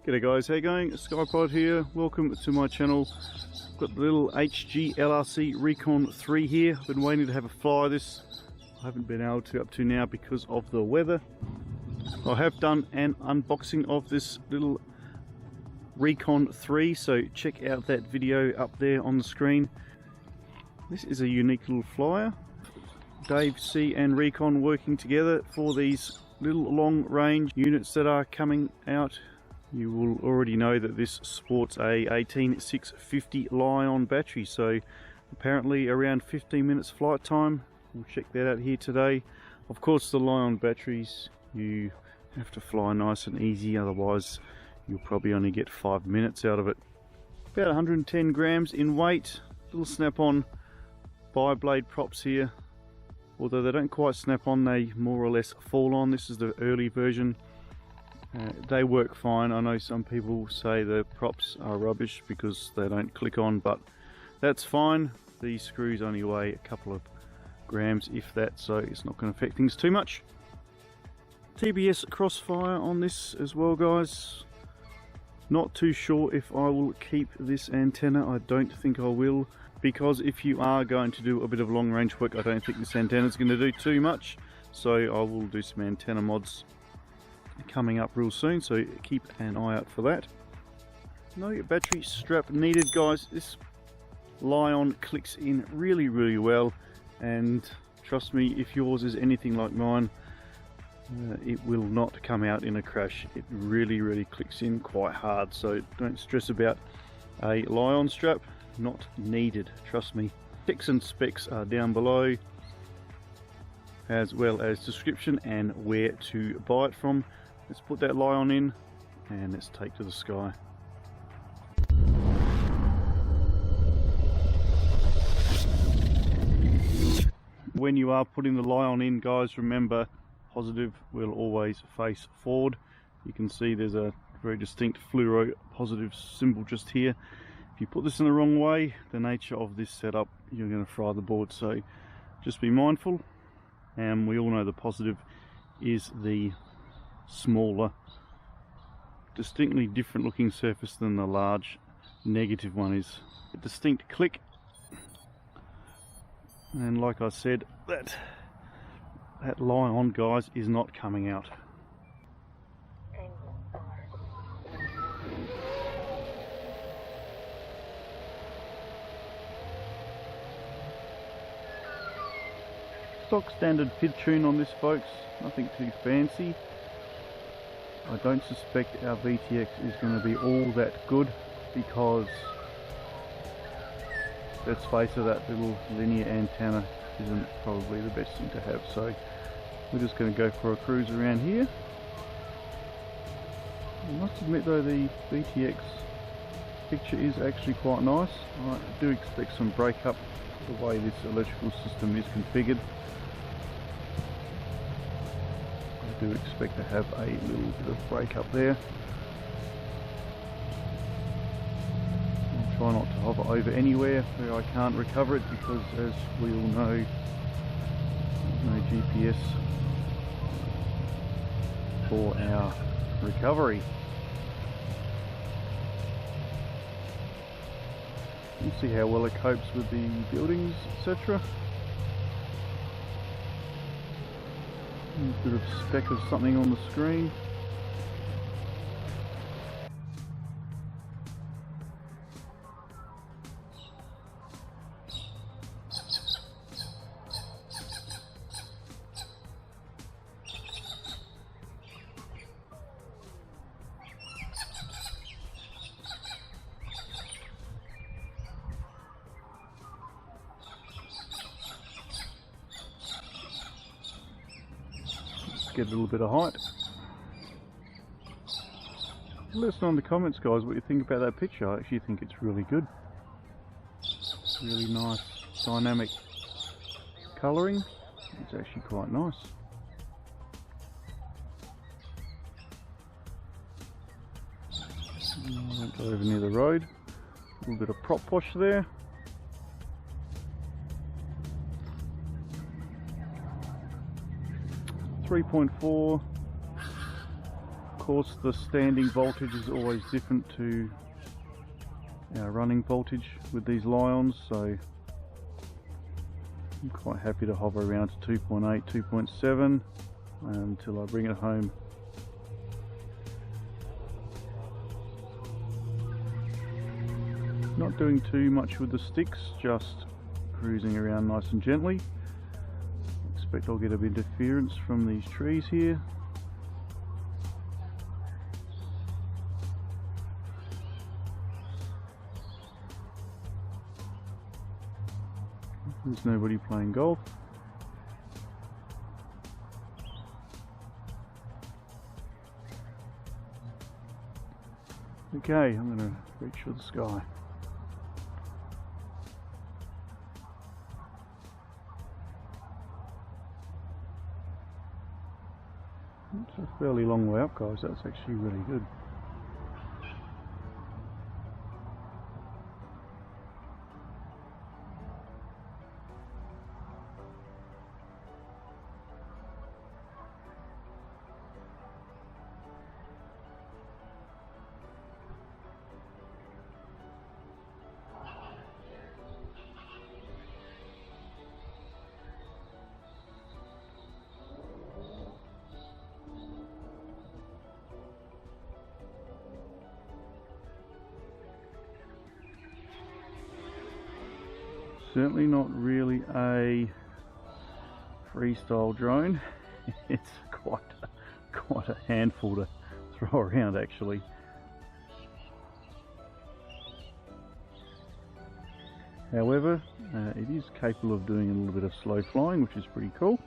G'day guys, how you going? Skypod here, welcome to my channel. Got the little HGLRC Rekon 3 here. I've been waiting to have a fly of this. I haven't been able to up to now because of the weather. I have done an unboxing of this little Rekon 3, so check out that video up there on the screen. This is a unique little flyer. Dave C and Rekon working together for these little long range units that are coming out. You will already know that this sports a 18650 Li-on battery, so apparently around 15 minutes flight time. We'll check that out here today. Of course, the Li-on batteries, you have to fly nice and easy, otherwise you'll probably only get 5 minutes out of it. About 110 grams in weight. Little snap-on bi-blade props here. Although they don't quite snap on, they more or less fall on. This is the early version. They work fine. I know some people say the props are rubbish because they don't click on, but that's fine. These screws only weigh a couple of grams, if that, so it's not going to affect things too much. TBS crossfire on this as well, guys. Not too sure if I will keep this antenna. I don't think I will, because if you are going to do a bit of long range work, I don't think this antenna is going to do too much, so I will do some antenna mods coming up real soon, so keep an eye out for that. No battery strap needed, guys. This Li-on clicks in really well, and trust me, if yours is anything like mine, it will not come out in a crash. It really clicks in quite hard, so don't stress about a Li-on strap. Not needed, trust me. Tips and specs are down below, as well as description and where to buy it from. Let's put that Li-on in and let's take to the sky. When you are putting the Li-on in, guys, remember positive will always face forward. You can see there's a very distinct fluoro positive symbol just here. If you put this in the wrong way, the nature of this setup, you're going to fry the board, so just be mindful. And we all know the positive is the smaller, distinctly different looking surface than the large negative one is. A distinct click, and like I said, that Li-on, guys, is not coming out. Stock standard PID tune on this, folks, nothing too fancy. I don't suspect our VTX is going to be all that good, because let's face it, that little linear antenna isn't probably the best thing to have, so we're just going to go for a cruise around here. I must admit though, the VTX picture is actually quite nice. I do expect some breakup the way this electrical system is configured. I do expect to have a little bit of break up there. I'll try not to hover over anywhere where I can't recover it, because as we all know, there's no GPS for our recovery. You can see how well it copes with the buildings, etc. A bit of speck of something on the screen. Get a little bit of height. Let us know in the comments, guys, what you think about that picture. I actually think it's really good. Really nice dynamic colouring. It's actually quite nice. I won't go over near the road. A little bit of prop wash there. 3.4 course, the standing voltage is always different to our running voltage with these Lions, so I'm quite happy to hover around to 2.8, 2.7 until I bring it home. Not doing too much with the sticks, just cruising around nice and gently. Expect I'll get a bit of interference from these trees here. There's nobody playing golf. Okay, I'm going to reach for the sky. It's a fairly long way up, guys. That's actually really good. Certainly not really a freestyle drone. It's quite a handful to throw around, actually. However, it is capable of doing a little bit of slow flying, which is pretty cool.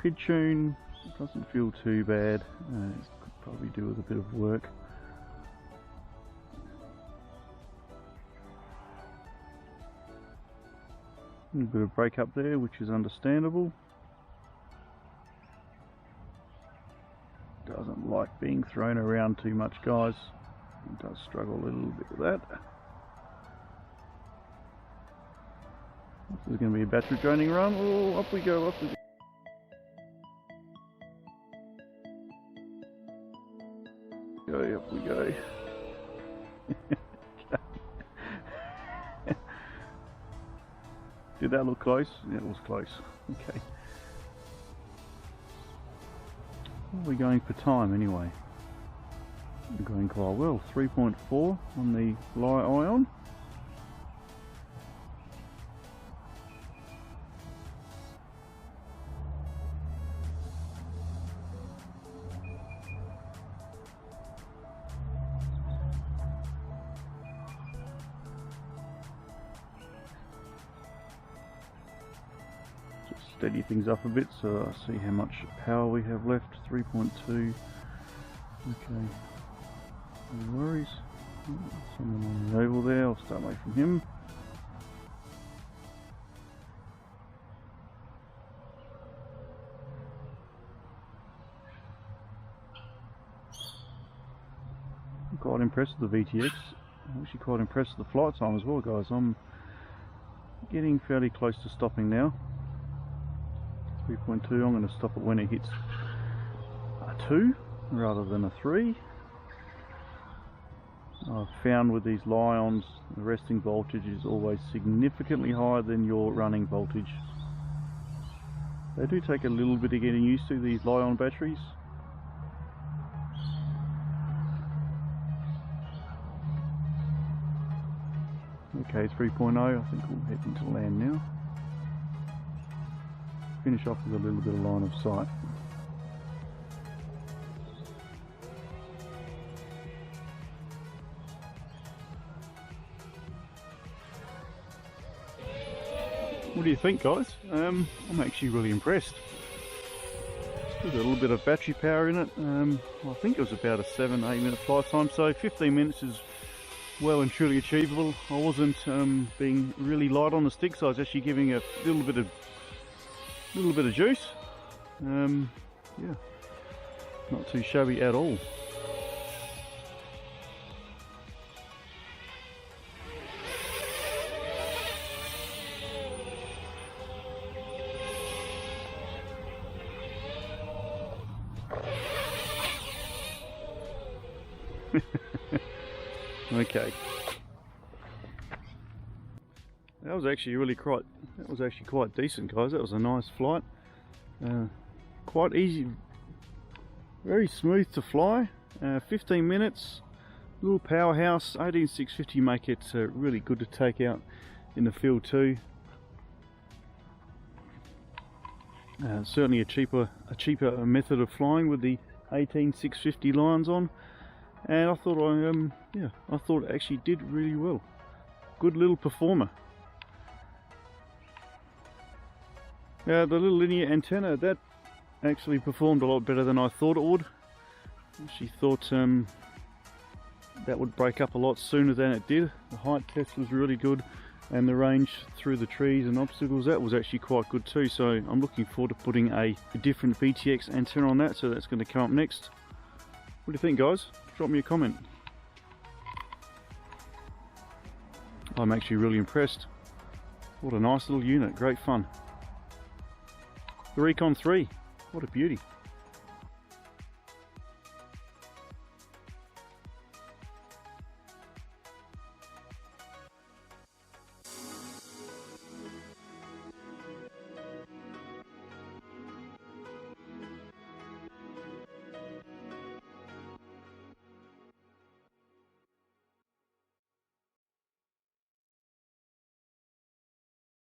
Pid tune doesn't feel too bad. Could probably do with a bit of work. A bit of break up there, which is understandable. Doesn't like being thrown around too much, guys. It does struggle a little bit with that. This is going to be a battery draining run. Oh, up we go, up we go. Up we go. Did that look close? Yeah, it was close. Okay. What are we going for time anyway? We're going quite well. 3.4 on the Li-ion. Steady things up a bit so I see how much power we have left. 3.2. Okay, no worries. Someone on the oval there, I'll start away from him. I'm quite impressed with the VTX. I'm actually quite impressed with the flight time as well, guys. I'm getting fairly close to stopping now. 3.2, I'm going to stop it when it hits a 2 rather than a 3. I've found with these Lions, the resting voltage is always significantly higher than your running voltage. They do take a little bit of getting used to, these Lion batteries. Okay, 3.0, I think we'll head into land now. Finish off with a little bit of line of sight. What do you think, guys? I'm actually really impressed. There's a little bit of battery power in it. I think it was about a 7-8 minute flight time, so 15 minutes is well and truly achievable. I wasn't being really light on the sticks. I was actually giving a little bit of juice. Yeah, not too shabby at all. Okay. That was actually quite decent, guys. That was a nice flight. Quite easy, very smooth to fly. 15 minutes, little powerhouse. 18650 make it really good to take out in the field too. Certainly a cheaper method of flying with the 18650 lines on, and I thought I thought it actually did really well. Good little performer. The little linear antenna, that actually performed a lot better than I thought it would. She thought that would break up a lot sooner than it did. The height test was really good, and the range through the trees and obstacles, that was actually quite good too. So I'm looking forward to putting a different VTX antenna on that, so that's going to come up next. What do you think, guys? Drop me a comment. I'm actually really impressed. What a nice little unit, great fun. The Rekon 3, what a beauty.